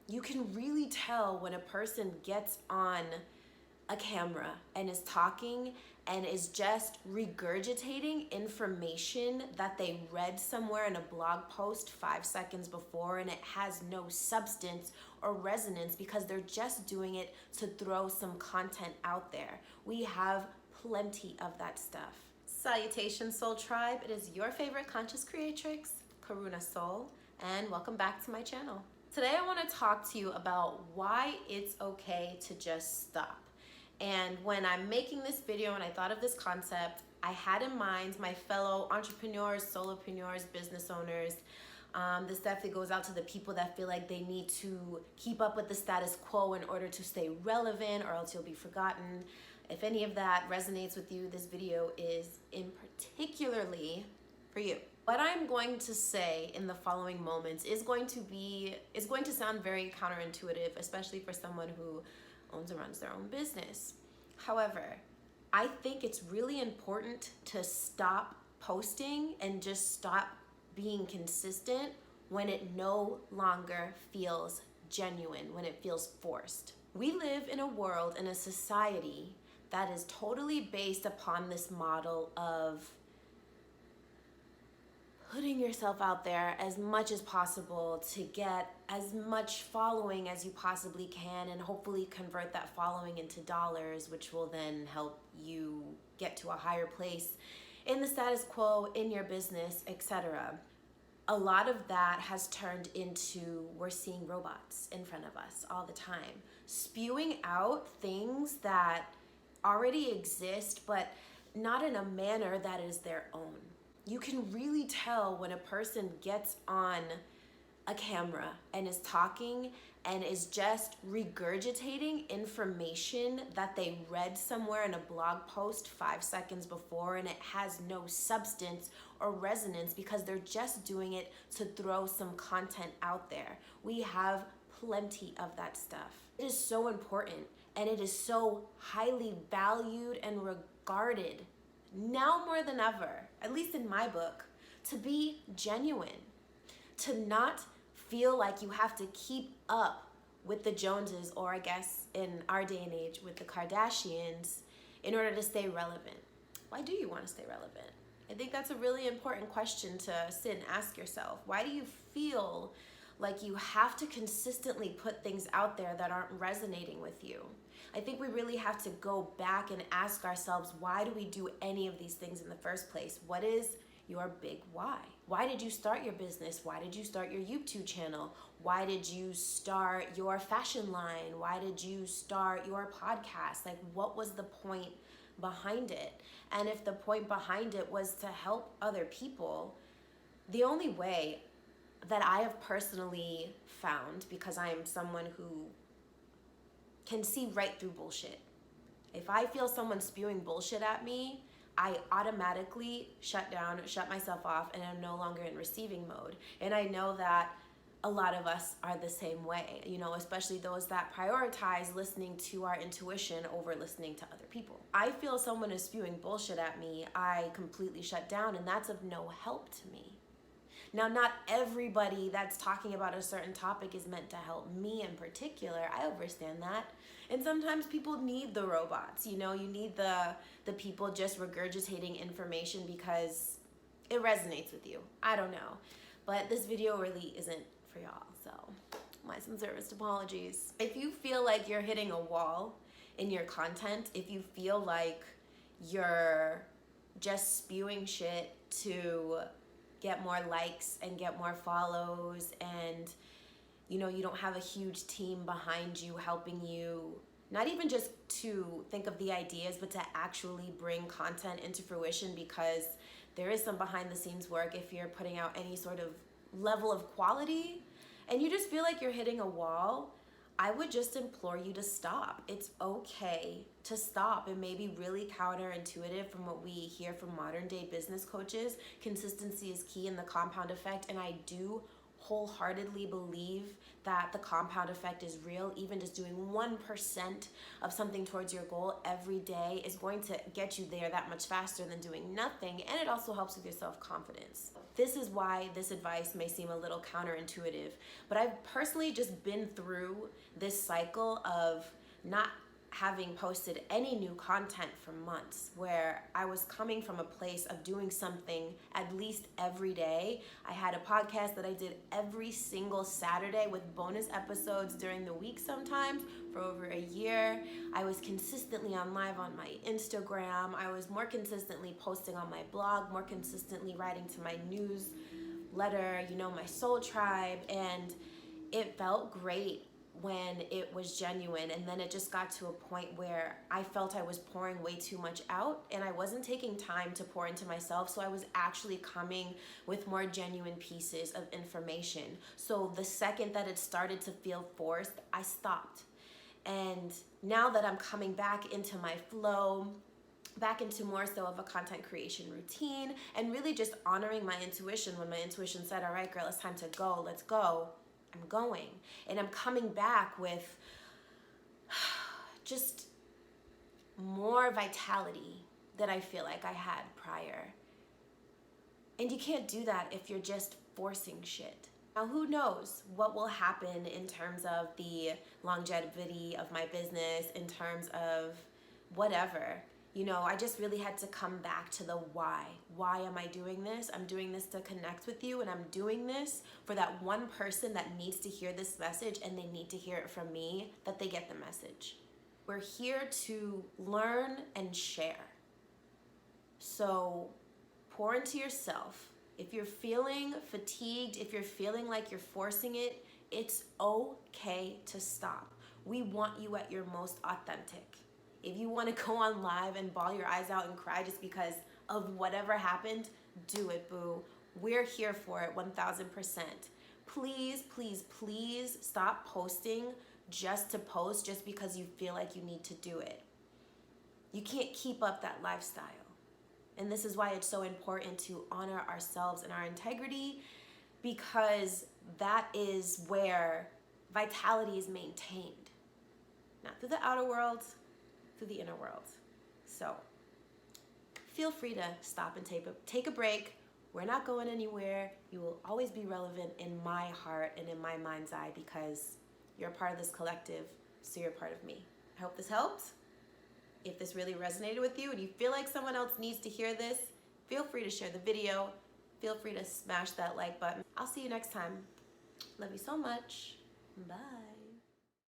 You can really tell when a person gets on a camera and is talking and is just regurgitating information that they read somewhere in a blog post 5 seconds before, and it has no substance or resonance because they're just doing it to throw some content out there. We have plenty of that stuff. Salutations, Sōl Tribe. It is your favorite conscious creatrix, Karunasol, and welcome back to my channel. Today I want to talk to you about why it's okay to just stop. And when I'm making this video and I thought of this concept, I had in mind my fellow entrepreneurs, solopreneurs, business owners. This definitely goes out to the people that feel like they need to keep up with the status quo in order to stay relevant, or else you'll be forgotten. If any of that resonates with you, this video is in particularly for you. What I'm going to say in the following moments is going to sound very counterintuitive, especially for someone who owns and runs their own business. However, I think it's really important to stop posting and just stop being consistent when it no longer feels genuine, when it feels forced. We live in a world, in a society that is totally based upon this model of putting yourself out there as much as possible to get as much following as you possibly can, and hopefully convert that following into dollars, which will then help you get to a higher place in the status quo, in your business, etc. A lot of that has turned into, we're seeing robots in front of us all the time, spewing out things that already exist, but not in a manner that is their own. You can really tell when a person gets on a camera and is talking and is just regurgitating information that they read somewhere in a blog post 5 seconds before, and it has no substance or resonance because they're just doing it to throw some content out there. We have plenty of that stuff. It is so important, and it is so highly valued and regarded now more than ever, at least in my book, to be genuine, to not feel like you have to keep up with the Joneses, or I guess in our day and age with the Kardashians, in order to stay relevant. Why do you want to stay relevant? I think that's a really important question to sit and ask yourself. Why do you feel like you have to consistently put things out there that aren't resonating with you? I think we really have to go back and ask ourselves, why do we do any of these things in the first place? What is your big why? Why did you start your business? Why did you start your YouTube channel? Why did you start your fashion line? Why did you start your podcast? Like, what was the point behind it? And if the point behind it was to help other people, the only way that I have personally found, because I am someone who can see right through bullshit. If I feel someone spewing bullshit at me, I automatically shut down, shut myself off, and I'm no longer in receiving mode. And I know that a lot of us are the same way, especially those that prioritize listening to our intuition over listening to other people. I feel someone is spewing bullshit at me, I completely shut down, and that's of no help to me. Now, not everybody that's talking about a certain topic is meant to help me in particular. I understand that. And sometimes people need the robots, you need the people just regurgitating information because it resonates with you. I don't know. But this video really isn't for y'all, so my sincerest apologies. If you feel like you're hitting a wall in your content, if you feel like you're just spewing shit to get more likes and get more follows, and you don't have a huge team behind you helping you, not even just to think of the ideas, but to actually bring content into fruition, because there is some behind the scenes work if you're putting out any sort of level of quality, and you just feel like you're hitting a wall, I would just implore you to stop. It's okay to stop. It may be really counterintuitive from what we hear from modern day business coaches. Consistency is key in the compound effect, and I do wholeheartedly believe that the compound effect is real, even just doing 1% of something towards your goal every day is going to get you there that much faster than doing nothing. And it also helps with your self-confidence. This is why this advice may seem a little counterintuitive, but I've personally just been through this cycle of not having posted any new content for months, where I was coming from a place of doing something at least every day. I had a podcast that I did every single Saturday with bonus episodes during the week sometimes for over a year. I was consistently on live on my Instagram. I was more consistently posting on my blog, more consistently writing to my newsletter, my Sōl Tribe, and it felt great when it was genuine. And then it just got to a point where I felt I was pouring way too much out and I wasn't taking time to pour into myself. So I was actually coming with more genuine pieces of information. So the second that it started to feel forced, I stopped. And now that I'm coming back into my flow, back into more so of a content creation routine and really just honoring my intuition, when my intuition said, all right, girl, it's time to go, let's go, I'm going. And I'm coming back with just more vitality that I feel like I had prior. And you can't do that if you're just forcing shit. Now, who knows what will happen in terms of the longevity of my business, in terms of whatever. I just really had to come back to the why. Why am I doing this? I'm doing this to connect with you, and I'm doing this for that one person that needs to hear this message, and they need to hear it from me, that they get the message. We're here to learn and share. So pour into yourself. If you're feeling fatigued, if you're feeling like you're forcing it, it's okay to stop. We want you at your most authentic. If you want to go on live and bawl your eyes out and cry just because of whatever happened, do it, boo. We're here for it 1000%. Please, please, please stop posting just to post, just because you feel like you need to do it. You can't keep up that lifestyle. And this is why it's so important to honor ourselves and our integrity, because that is where vitality is maintained. Not through the outer world, through the inner world. So feel free to stop and take a break. We're not going anywhere. You will always be relevant in my heart and in my mind's eye, because you're a part of this collective, so you're a part of me. I hope this helped. If this really resonated with you and you feel like someone else needs to hear this, feel free to share the video. Feel free to smash that like button. I'll see you next time. Love you so much. Bye.